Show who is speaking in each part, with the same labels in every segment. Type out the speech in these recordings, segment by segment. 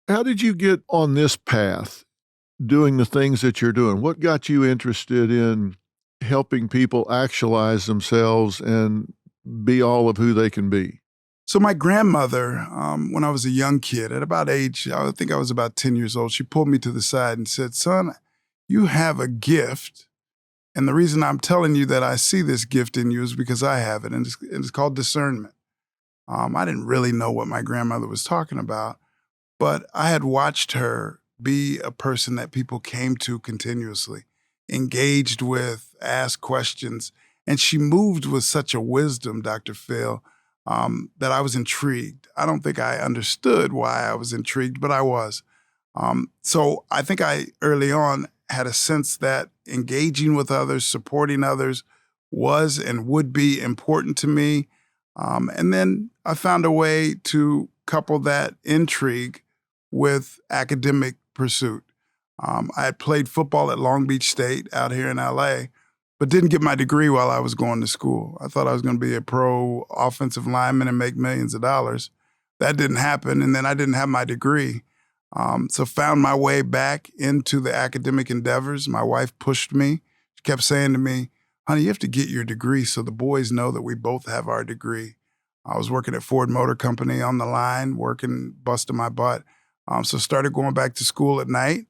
Speaker 1: How did you get on this path, doing the things that you're doing? What got you interested in helping people actualize themselves and be all of who they can be?
Speaker 2: So my grandmother, when I was a young kid, at about age, I think I was about 10 years old, she pulled me to the side and said, "Son, you have a gift. And the reason I'm telling you that I see this gift in you is because I have it, and it's called discernment." I didn't really know what my grandmother was talking about, but I had watched her be a person that people came to continuously, engaged with, asked questions, and she moved with such a wisdom, Dr. Phil, that I was intrigued. I don't think I understood why I was intrigued, but I was. So I think I early on had a sense that engaging with others, supporting others was and would be important to me. And then I found a way to couple that intrigue with academic pursuit. I had played football at Long Beach State out here in LA, but didn't get my degree while I was going to school. I thought I was going to be a pro offensive lineman and make millions of dollars. That didn't happen, and then I didn't have my degree. So found my way back into the academic endeavors. My wife pushed me. She kept saying to me, "Honey, you have to get your degree so the boys know that we both have our degree." I was working at Ford Motor Company on the line, working, busting my butt. So started going back to school at night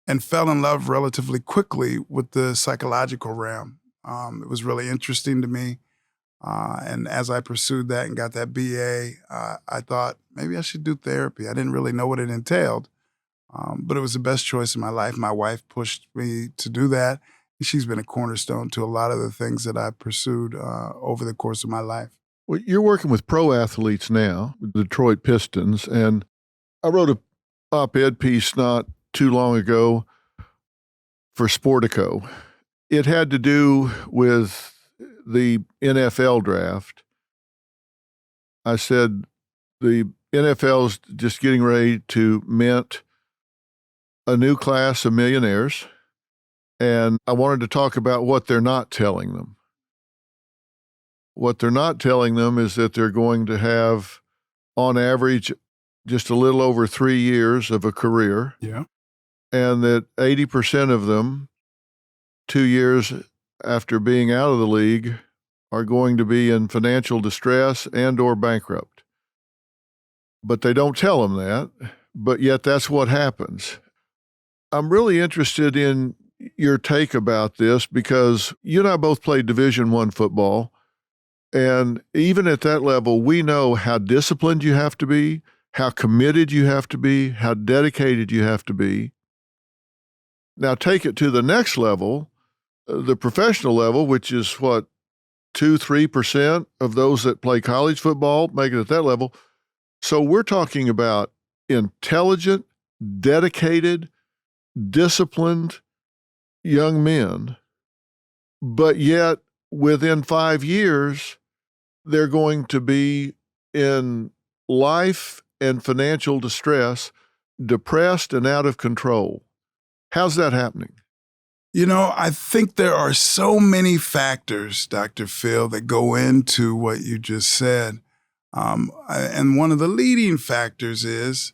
Speaker 2: and fell in love relatively quickly with the psychological realm. It was really interesting to me. And as I pursued that and got that BA, I thought maybe I should do therapy. I didn't really know what it entailed, but it was the best choice in my life. My wife pushed me to do that. And she's been a cornerstone to a lot of the things that I pursued over the course of my life.
Speaker 1: Well, you're working with pro athletes now, with the Detroit Pistons, and I wrote a op-ed piece not too long ago for Sportico. It had to do with the NFL draft. I said the NFL's just getting ready to mint a new class of millionaires, and I wanted to talk about what they're not telling them. What they're not telling them is that they're going to have, on average, just a little over 3 years of a career.
Speaker 2: Yeah.
Speaker 1: And that 80% of them, 2 years after being out of the league, are going to be in financial distress and or bankrupt. But they don't tell them that, but yet that's what happens. I'm really interested in your take about this because you and I both played Division I football. And even at that level, we know how disciplined you have to be, how committed you have to be, how dedicated you have to be. Now take it to the next level, the professional level, which is what, 2-3% of those that play college football make it at that level. So we're talking about intelligent, dedicated, disciplined young men, but yet within 5 years, they're going to be in life and financial distress, depressed and out of control. How's that happening?
Speaker 2: You know, I think there are so many factors, Dr. Phil, that go into what you just said. And one of the leading factors is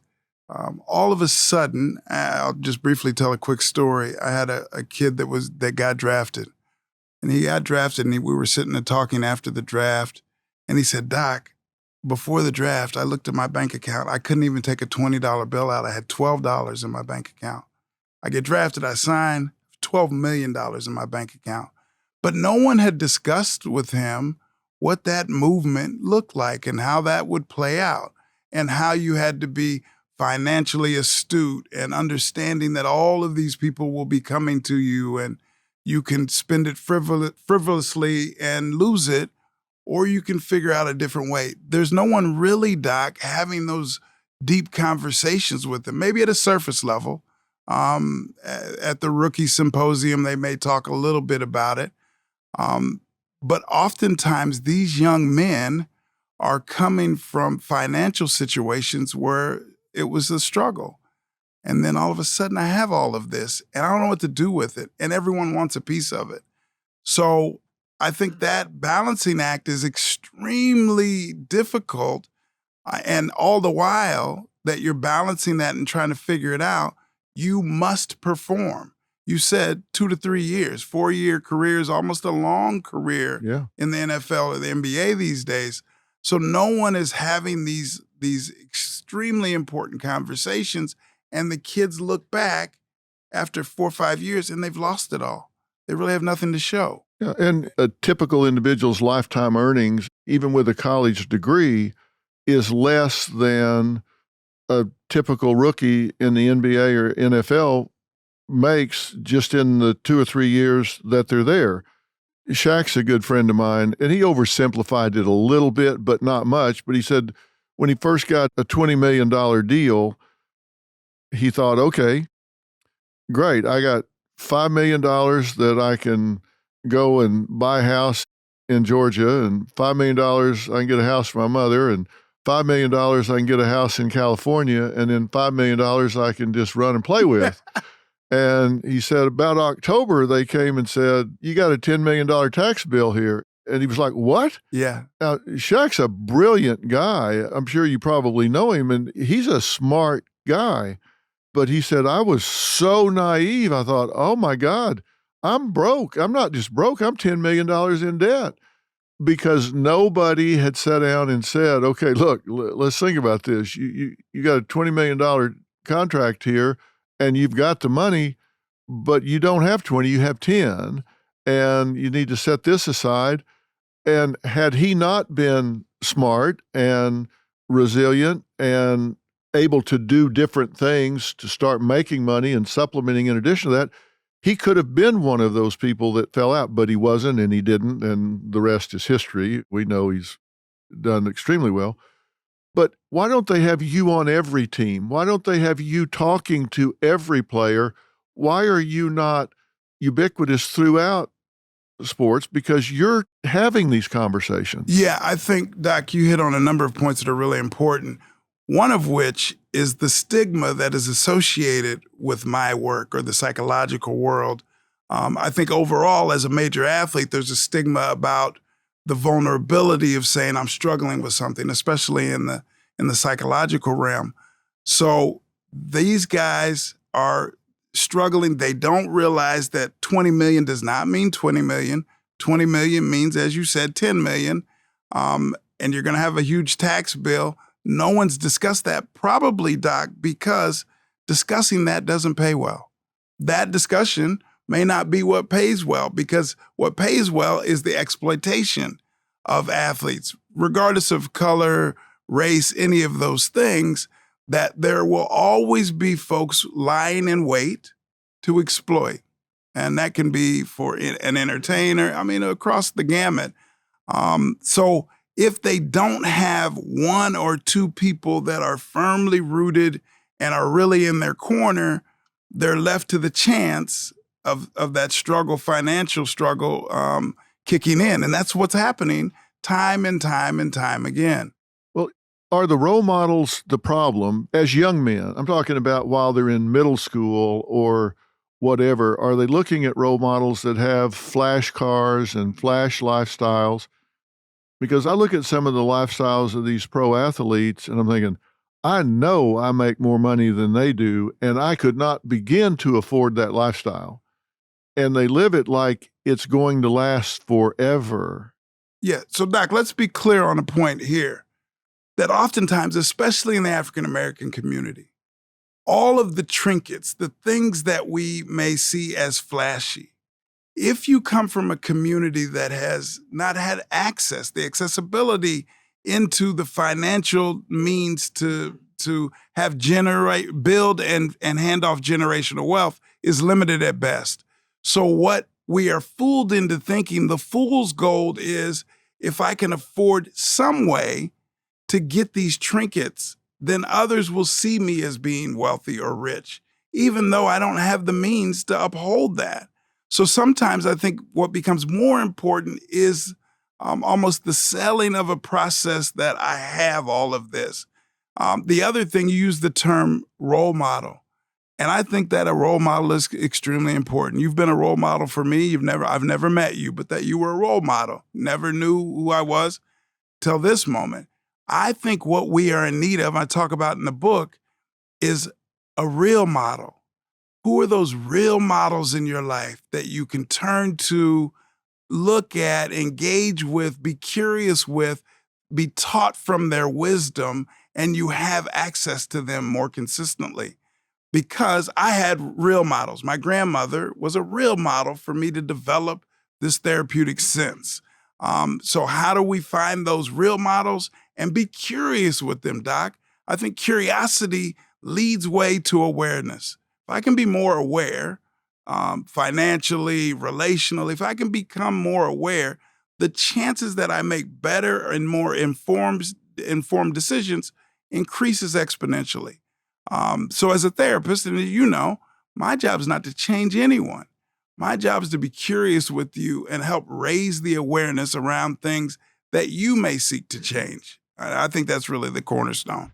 Speaker 2: all of a sudden, I'll just briefly tell a quick story. I had a kid that got drafted. And he got drafted, and we were sitting there talking after the draft. And he said, "Doc, before the draft, I looked at my bank account. I couldn't even take a $20 bill out. I had $12 in my bank account. I get drafted, I sign, $12 million in my bank account." But no one had discussed with him what that movement looked like and how that would play out and how you had to be financially astute and understanding that all of these people will be coming to you and you can spend it frivolously and lose it, or you can figure out a different way. There's no one really, Doc, having those deep conversations with them, maybe at a surface level. At the rookie symposium, they may talk a little bit about it. But oftentimes these young men are coming from financial situations where it was a struggle. And then all of a sudden I have all of this and I don't know what to do with it. And everyone wants a piece of it. So I think that balancing act is extremely difficult. And all the while, that you're balancing that and trying to figure it out, you must perform. You said 2 to 3 years, 4-year career is almost a long career
Speaker 1: Yeah.
Speaker 2: in the NFL or the NBA these days. So no one is having these extremely important conversations, and the kids look back after 4 or 5 years and they've lost it all. They really have nothing to show.
Speaker 1: Yeah, and a typical individual's lifetime earnings, even with a college degree, is less than a typical rookie in the NBA or NFL makes just in the 2 or 3 years that they're there. Shaq's a good friend of mine, and he oversimplified it a little bit, but not much. But he said when he first got a $20 million deal, he thought, okay, great, I got $5 million that I can go and buy a house in Georgia, and $5 million I can get a house for my mother, and $5 million I can get a house in California, and then $5 million I can just run and play with. And he said about October, they came and said, you got a $10 million tax bill here. And he was like, what?
Speaker 2: Yeah.
Speaker 1: Now, Shaq's a brilliant guy. I'm sure you probably know him, and he's a smart guy. But he said, I was so naive. I thought, oh my God, I'm broke. I'm not just broke, I'm $10 million in debt. Because nobody had sat down and said, okay, look, let's think about this. You got a $20 million contract here, and you've got the money, but you don't have 20, you have 10, and you need to set this aside. And had he not been smart and resilient and able to do different things to start making money and supplementing in addition to that, he could have been one of those people that fell out, but he wasn't, and he didn't, and the rest is history. We know he's done extremely well. But why don't they have you on every team? Why don't they have you talking to every player? Why are you not ubiquitous throughout sports? Because you're having these conversations.
Speaker 2: Yeah, I think, Doc, you hit on a number of points that are really important. One of which is the stigma that is associated with my work or the psychological world. I think overall, as a major athlete, there's a stigma about the vulnerability of saying I'm struggling with something, especially in the psychological realm. So these guys are struggling. They don't realize that 20 million does not mean 20 million. 20 million means, as you said, 10 million. And you're going to have a huge tax bill. No one's discussed that, probably, Doc, because discussing that doesn't pay well. That discussion may not be what pays well, because what pays well is the exploitation of athletes, regardless of color, race, any of those things, that there will always be folks lying in wait to exploit. And that can be for an entertainer, I mean, across the gamut. So if they don't have one or two people that are firmly rooted and are really in their corner, they're left to the chance of that struggle, financial struggle, kicking in. And that's what's happening time and time and time again.
Speaker 1: Well, are the role models the problem as young men? I'm talking about while they're in middle school or whatever. Are they looking at role models that have flash cars and flash lifestyles? Because I look at some of the lifestyles of these pro athletes and I'm thinking, I know I make more money than they do, and I could not begin to afford that lifestyle. And they live it like it's going to last forever.
Speaker 2: Yeah. So, Doc, let's be clear on a point here that oftentimes, especially in the African American community, all of the trinkets, the things that we may see as flashy, if you come from a community that has not had access, the accessibility into the financial means to have build and hand off generational wealth is limited at best. So what we are fooled into thinking, the fool's gold is, if I can afford some way to get these trinkets, then others will see me as being wealthy or rich, even though I don't have the means to uphold that. So sometimes I think what becomes more important is almost the selling of a process that I have all of this. The other thing, you use the term role model. And I think that a role model is extremely important. You've been a role model for me. I've never met you, but that you were a role model. Never knew who I was till this moment. I think what we are in need of, I talk about in the book, is a real model. Who are those real models in your life that you can turn to, look at, engage with, be curious with, be taught from their wisdom, and you have access to them more consistently? Because I had real models. My grandmother was a real model for me to develop this therapeutic sense. So, how do we find those real models and be curious with them, Doc? I think curiosity leads way to awareness. If I can be more aware, financially, relationally, if I can become more aware, the chances that I make better and more informed decisions increases exponentially. So as a therapist, and you know, my job is not to change anyone. My job is to be curious with you and help raise the awareness around things that you may seek to change. I think that's really the cornerstone.